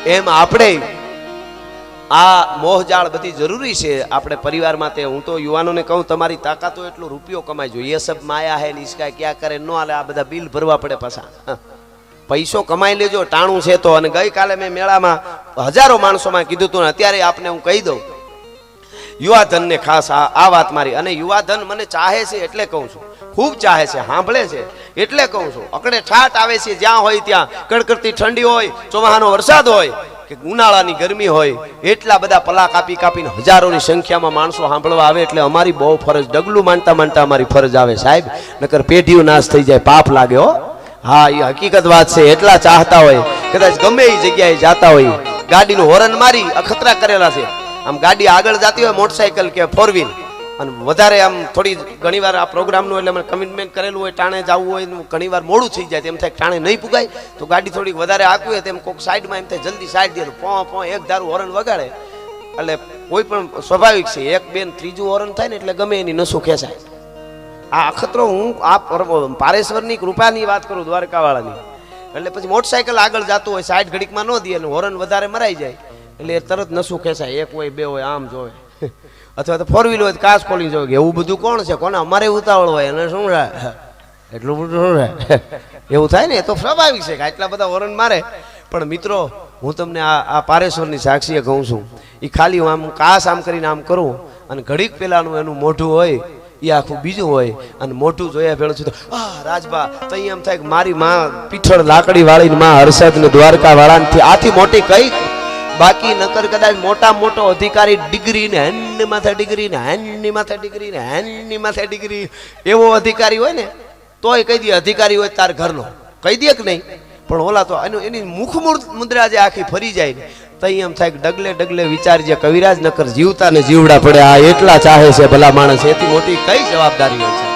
એમ આપણે આ મોહજાળ બધી જરૂરી છે આપણે પરિવાર માટે। હું તો યુવાનોને કહું તમારી તાકાત હોય એટલો રૂપિયો કમાઈજો, એ સબ માયા હે નિષ્કા ક્યાં કરે ન હાલે, આ બધા બિલ ભરવા પડે પાછા। પૈસો કમાઈ લેજો ટાણું છે તો। અને ગઈકાલે મેં મેળામાં હજારો માણસોમાં કીધું હતું, અત્યારે આપને હું કહી દઉં યુવાધન ને ખાસ આ વાત મારી। અને યુવાધન મને ચાહે છે એટલે કહું છું, ખૂબ ચાહે છે, સાંભળે છે એટલે કહું છું। અકડે ઠાઠ આવે છે જ્યાં હોય ત્યાં, કડકડતી ઠંડી હોય, ચોમાહાનો વરસાદ હોય કે ઉનાળાની ગરમી હોય, એટલા બધા પલા કાપી કાપીને હજારોની સંખ્યામાં માણસો સાંભળવા આવે। એટલે અમારી બહુ ફરજ, ડગલું માનતા માનતા અમારી ફરજ આવે સાહેબ, નકર પેઢીઓ નાશ થઈ જાય, પાપ લાગે હો। હા, એ હકીકત વાત છે। એટલા ચાહતા હોય કદાચ ગમે એ જગ્યાએ જાતા હોય, ગાડીનું હોરન મારી અખતરા કરેલા છે। આમ ગાડી આગળ જતી હોય મોટરસાયકલ કે ફોર વ્હીલ, અને વધારે આમ થોડી ઘણીવાર આ પ્રોગ્રામનું એટલે મને કમિટમેન્ટ કરેલું હોય, ટાણે જવું હોય, ઘણીવાર મોડું થઈ જાય, તેમ થાય ટાણે નહીં પુગાય તો ગાડી થોડીક વધારે આકવી હોય તેમ કોઈક સાઈડમાં એમ થાય જલ્દી સાઈડ દે, પો એક ધારું હોરન વગાડે એટલે કોઈ પણ સ્વાભાવિક છે, એક બે ત્રીજું હોરન થાય ને એટલે ગમે એની નસો ખેંચાય। આ અખતરો હું આ પારેશ્વરની કૃપાની વાત કરું, દ્વારકાવાળાની। એટલે પછી મોટરસાયકલ આગળ જતું હોય, સાઈડ ઘડીકમાં ન દે અને હોરન વધારે મરાઈ જાય એટલે એ તરત નસું ખેંચાય, એક હોય બે હોય આમ જોવે, અથવા તો ફોર વ્હીલ હોય કાચ ખોલી જોવે, એવું બધું કોણ છે, કોને અમારે ઉતાવળ હોય અને શું રહે એટલું બધું શું રહે એવું થાય ને, એ તો સ્વાભાવિક છે કે આટલા બધા હોરન મારે। પણ મિત્રો હું તમને આ પારેશ્વરની સાક્ષીએ કહું છું, એ ખાલી હું આમ કાસ આમ કરીને આમ કરું અને ઘડીક પેલાનું એનું મોઢું હોય એ આખું બીજું હોય, અને મોઢું જોયા ભેળું છું તો રાજભા તો એમ થાય કે મારી માં પીઠળ લાકડી વાળીને માં હર્ષદ ને દ્વારકા વાળાથી આથી મોટી કઈ બાકી નકર કદાચ મોટા મોટો અધિકારી ડિગ્રી ને હેનની માથે ડિગ્રી ને હેનની માથે ડિગ્રી ને હેનની માથે ડિગ્રી એવો અધિકારી હોય ને તોય કહી દે અધિકારી હોય તાર ઘરનો, કહી દે કે નહીં। પણ ઓલા તો એની મુખ મુદ્રા જે આખી ફરી જાય ને તઈ એમ થાય કે ડગલે ડગલે વિચારજે કવિરાજ, નકર જીવતા ને જીવડા પડે। આ એટલા ચાહે છે ભલા માણસ, એથી મોટી કઈ જવાબદારી હોય છે।